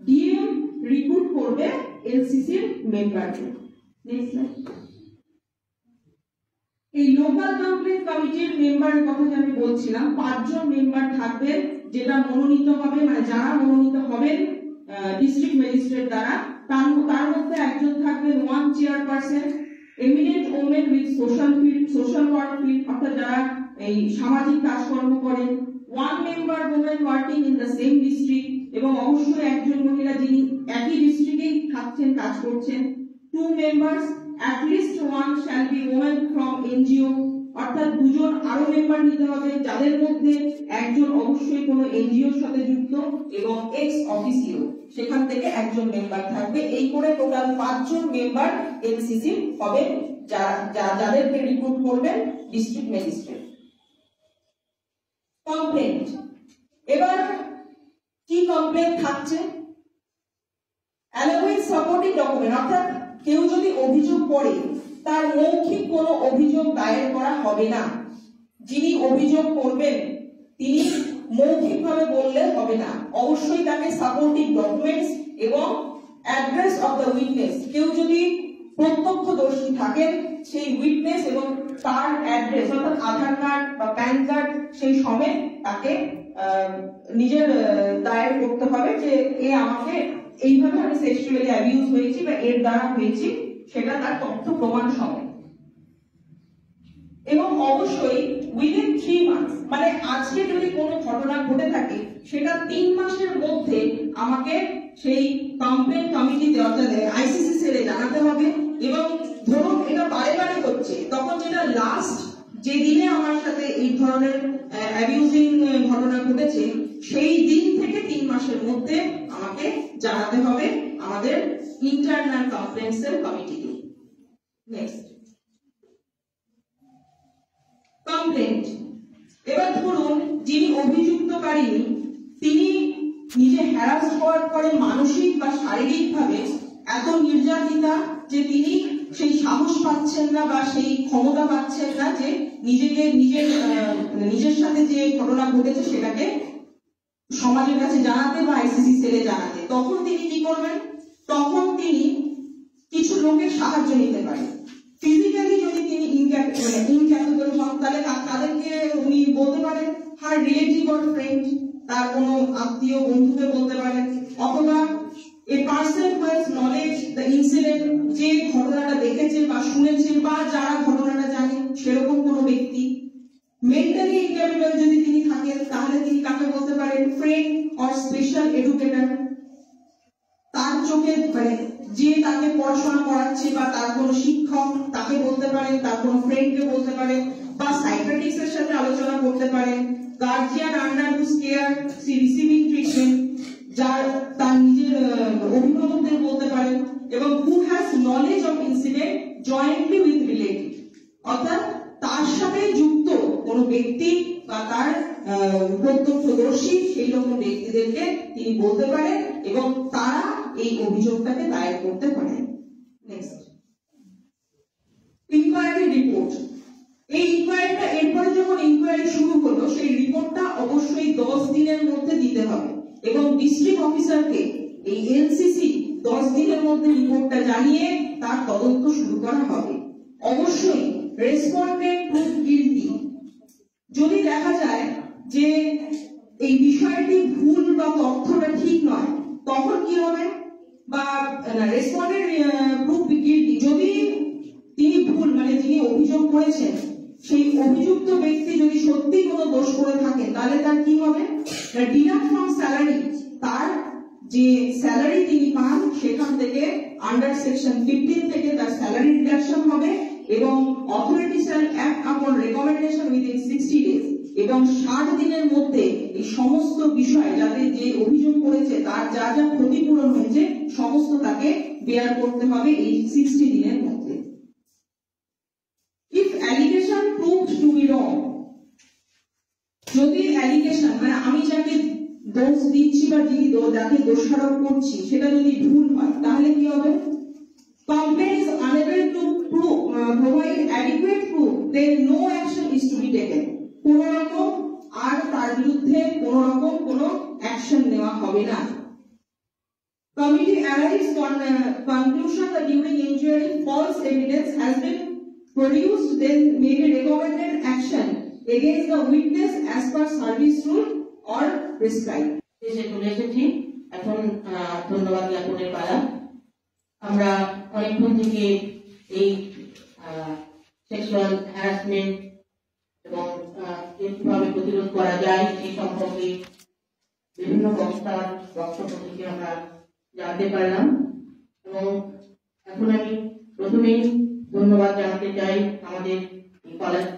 ডিএম রিক্রুট করবে এলসিসির মেম্বারকে। এই লোকাল কমপ্লেন্ট কমিটির মেম্বারের কথা যে আমি বলছিলাম, 5 জন মেম্বার থাকবে, যেটা মনোনীত হবে, যারা মনোনীত হবেন ডিস্ট্রিক্ট ম্যাজিস্ট্রেট দ্বারা। তার মধ্যে একজন থাকবেন 1 chairperson, eminent women with social work field, অর্থাৎ যারা এই সামাজিক কাজকর্ম করেন। 1 member women working in the same district, এবং অবশ্যই একজন মহিলা যিনি একই ডিস্ট্রিক্টেই থাকছেন, কাজ করছেন। 2 members, at least 1 shall be women from NGO, অর্থাৎ 2 জন আরো মেম্বার নিতে হবে, যাদের মধ্যে একজন অবশ্যই কোনো এনজিওর সাথে যুক্ত এবং এক্স অফিসিও, সেখান থেকে একজন মেম্বার থাকবে। এই করে টোটাল 5 জন মেম্বার এলসিসি হবে, যাদেরকে রিক্রুট করবেন ডিস্ট্রিক্ট ম্যাজিস্ট্রেট। কমপ্লেন্ট, এবার কি কমপ্লেন্ট থাকছে? অ্যালোয়েড সাপোর্টিং ডকুমেন্ট, অর্থাৎ কেউ যদি অভিযোগ করে তার মৌখিক কোনো অভিযোগ দায়ের করা হবে না। যিনি অভিযোগ করবেন তিনি মৌখিকভাবে বললে হবে না, অবশ্যই তাকে সাপোর্টিং ডকুমেন্টস এবং অ্যাড্রেস অফ দ্য উইটনেস, কেউ যদি প্রত্যক্ষদর্শী থাকেন সেই উইটনেস এবং তার অ্যাড্রেস অর্থাৎ আধার কার্ড বা প্যান কার্ড সেই সমেত তাকে নিজের দায়ের করতে হবে যে আমাকে এইভাবে আমি সেক্সুয়ালি অ্যাবিউজ হয়েছি বা এর দ্বারা হয়েছি, সেটা তার তথ্য প্রমাণ সমেত। এবং অবশ্যই উইদিন 3 মান্থস, আজকে যদি কোনো ঘটনা ঘটে থাকে সেটা 3 মাসের মধ্যে আমাকে সেই কমপ্লেন্ট কমিটিতে অর্থাৎ আইসিসি সেলে জানাতে হবে। এবং ধরুন এটা বারে বারে হচ্ছে, তখন যেটা লাস্ট যে দিনে আমার সাথে এই ধরনের অ্যাবিউজিং ঘটনা ঘটেছে সেই দিন থেকে 3 মাসের মধ্যে আমাকে জানাতে হবে আমাদের ইন্টারনাল কমপ্লেন্ট সেল কমিটিকে। Next, complaint. এবার ধরুন যিনি অভিযুক্তকারী তিনি নিজে হ্যারাস হওয়ার পরে মানসিক বা শারীরিক ভাবে এত নির্যাতিতা যে তিনি সেই সাহস পাচ্ছেন না বা সেই ক্ষমতা পাচ্ছেন না যে নিজের সাথে যে ঘটনা ঘটেছে সেটাকে সমাজের কাছে জানাতে বা আইসিসি সেলে জানাতে। তখন তিনি কি করবেন? তখন তিনি কিছু লোকের সাহায্য নিতে পারেন। ফিজিক্যালি যদি তিনি ইনক্যাপেবল হন তাহলে তাদেরকে উনি বলতে পারেন হার রিলেটিভ অর ফ্রেন্ড, তার কোনো আত্মীয় বন্ধুকে বলতে পারেন, অথবা a person who has knowledge the incident, যে ঘটনাটা দেখেছে বা শুনেছে বা যারা ঘটনাটা জানেন সেরকম কোনো ব্যক্তি। মেন্টালি ইনক্যাপেবল যদি তিনি থাকেন তাহলে তিনি কাকে বলতে পারেন ফ্রেন্ড অর স্পেশাল এডুকেটর, তার চোখে যে তাকে পড়াশোনা করাচ্ছে বা তার কোনো শিক্ষক তাকে বলতে পারেন, তার কোনো ফ্রেন্ডকে বলতে পারেন, বা সাইকিয়াট্রিস্টের সাথে আলোচনা করতে পারেন, guardian under whose care she receiving treatment, যার তার নিজের অভিভাবকদের বলতে পারেন, এবং who has knowledge of incident jointly with relative, অর্থাৎ তার সাথে যুক্ত কোনো ব্যক্তি বা তার প্রত্যক্ষদর্শী সেই রকম ব্যক্তিদেরকে তিনি বলতে পারেন এবং তারা এই অভিযোগটাকে দায়ের করতে পারেন। Next, inquiry report. এই ইনকোয়ারিটা এরপরে যখন ইনকোয়ারি শুরু হলো সেই রিপোর্টটা অবশ্যই 10 দিনের মধ্যে দিতে হবে এবং ডিস্ট্রিক্ট অফিসারকে এই এনসিসি 10 দিনের মধ্যে রিপোর্টটা জানিয়ে তার তদন্ত শুরু করা হবে। অবশ্যই রেসপন্ডেন্ট প্রুভ গিলটি। যদি দেখা যায় যে এই বিষয়টি ভুল বা তথ্যটা ঠিক নয় তখন কি হবে, বা রেসপন্ডেন্ট প্রুভ গিলটি, যদি তিনি ভুল যিনি অভিযোগ করেছেন সেই অভিযুক্ত ব্যক্তি যদি সত্যি কোনো দোষ করে থাকে তাহলে তার কি হবে, ডিডাক্ট ফ্রম স্যালারি, তার যে স্যালারি তিনি পান সেখান থেকে আন্ডার সেকশন 15 থেকে তার স্যালারি ডিডাকশন হবে এবং অথরিটি শ্যাল অ্যাক্ট আপন রেকমেন্ডেশন উইদিন 60 ডেজ, এবং 60 দিনের মধ্যে এই সমস্ত বিষয় যাতে যে অভিযোগ করেছে তার যা যা ক্ষতিপূরণ হয়েছে সমস্ত তাকে বেয়ার করতে হবে এই 60 দিনের মধ্যে। If allegation proved to be wrong, যদি অ্যালিগেশন আমি যাকে দোষ দিচ্ছি বা যাকে দোষারোপ করছি সেটা যদি ভুল হয় তাহলে কি হবে, complaint is unable to provide adequate proof, then no action is to be taken, কোন রকম আর তার বিরুদ্ধে কোন রকম কোন অ্যাকশন নেওয়া হবে না। Committee arrives on conclusion that during inquiry false evidence has been produced, then may be recommended action against the witness as per service rule or prescribed. শেষে চলে এসেছি, এখন ধন্যবাদ জ্ঞাপনের পালা। আমরা অনেকক্ষণ থেকে এই সেক্সুয়াল হ্যারাসমেন্ট এবং কিভাবে প্রতিরোধ করা যায় সেই সম্পর্কে বিভিন্ন বক্তার বক্তব্য থেকে আমরা জানতে পারলাম এবং এখন আমি প্রথমেই ধন্যবাদ জানাতে চাই আমাদের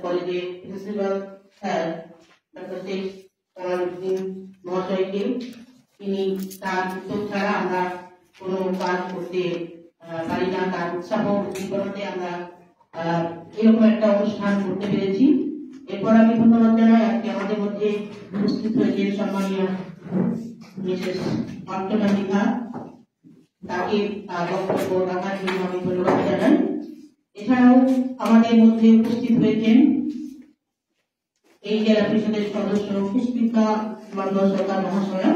কলেজের principal sir doctor Sheikh Kamaluddin মহাশয়কে। তিনি তার উদ্যোগ ছাড়া আমরা কোনো কাজ করতে পারি না, তার উৎসাহ উদ্দীপনাতে আমরা এরকম একটা অনুষ্ঠান করতে পেরেছি। এরপর আমি ধন্যবাদ জানাই আজকে আমাদের মধ্যে উপস্থিত হয়েছে সম্মানীয় মিসেস অর্চনা দীঘা, তাকে বক্তব্য রাখার জন্য আমি ধন্যবাদ জানাই। এছাড়াও আমাদের মধ্যে উপস্থিত হয়েছেন এই জেলা পরিষদের সদস্য পুষ্পিতা মন্ডল সরকার মহাশয়া,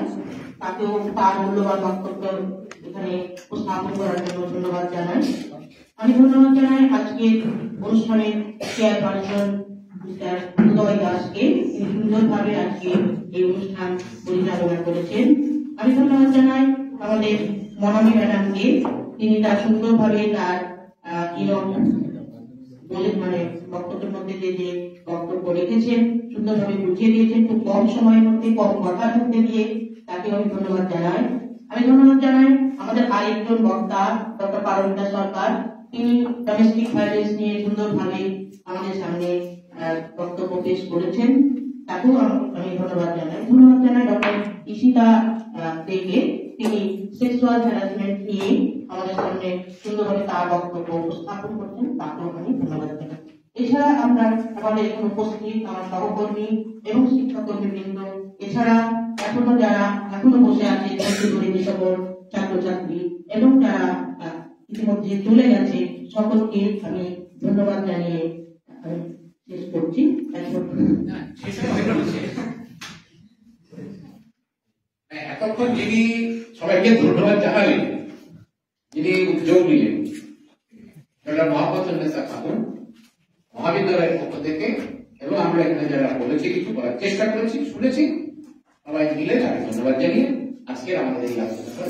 তাকেও তার মূল্যবান বক্তব্য এখানে উপস্থাপন করার জন্য ধন্যবাদ জানাই। আমি ধন্যবাদ জানাই আজকের অনুষ্ঠানের চেয়ারপারসন মিস্টার উদয় দাসকে, তিনি সুন্দরভাবে আজকে এই অনুষ্ঠান পরিচালনা করেছেন। আমি ধন্যবাদ জানাই আমাদের মনামী ম্যাডামকে, তিনি তার সুন্দরভাবে তার বক্তব্যের মধ্যে যে বক্তব্য রেখেছেন সুন্দরভাবে বুঝিয়ে দিয়েছেন, খুব কম সময়ের মধ্যে কম কথার মধ্যে দিয়ে, তাকে আমি ধন্যবাদ জানাই। আমি ধন্যবাদ জানাই আমাদের আরেকজন বক্তা ডক্টর পারমিতা সরকার, তিনি ডোমেস্টিক ভায়োলেন্স নিয়ে সুন্দরভাবে আমাদের সামনে বক্তব্য পেশ করেছেন, তাকেও আমি ধন্যবাদ জানাই। ধন্যবাদ জানাই ডক্টর ইশিতা দেকে, তিনি সেক্সুয়াল হ্যারাসমেন্ট নিয়ে আমাদের সামনে সুন্দরভাবে তার বক্তব্য উপস্থাপন করছেন, তাকেও আমি ধন্যবাদ জানাই। এছাড়া আমরা আমাদের এখানে উপস্থিত আমার সহকর্মী এবং শিক্ষাকর্মী বৃন্দ, এছাড়া এখনো বসে আছে যে সকল ছাত্রছাত্রী এবং যারা ইতিমধ্যে চলে গেছে সকলকে আমি ধন্যবাদ জানিয়ে শেষ করছি। এতক্ষণ যিনি সবাইকে ধন্যবাদ জানালেন যিনি উদ্যোগ নিলেন ডক্টর মোহাম্মদুন্নেসা খাতুন মহাবিদ্যালয়ের পক্ষ থেকে, এবং আমরা এখানে যারা বলেছি কিছু করার চেষ্টা করেছি শুনেছি, সবাই মিলে তাকে ধন্যবাদ জানিয়ে আজকের আমাদের এই আলোচনা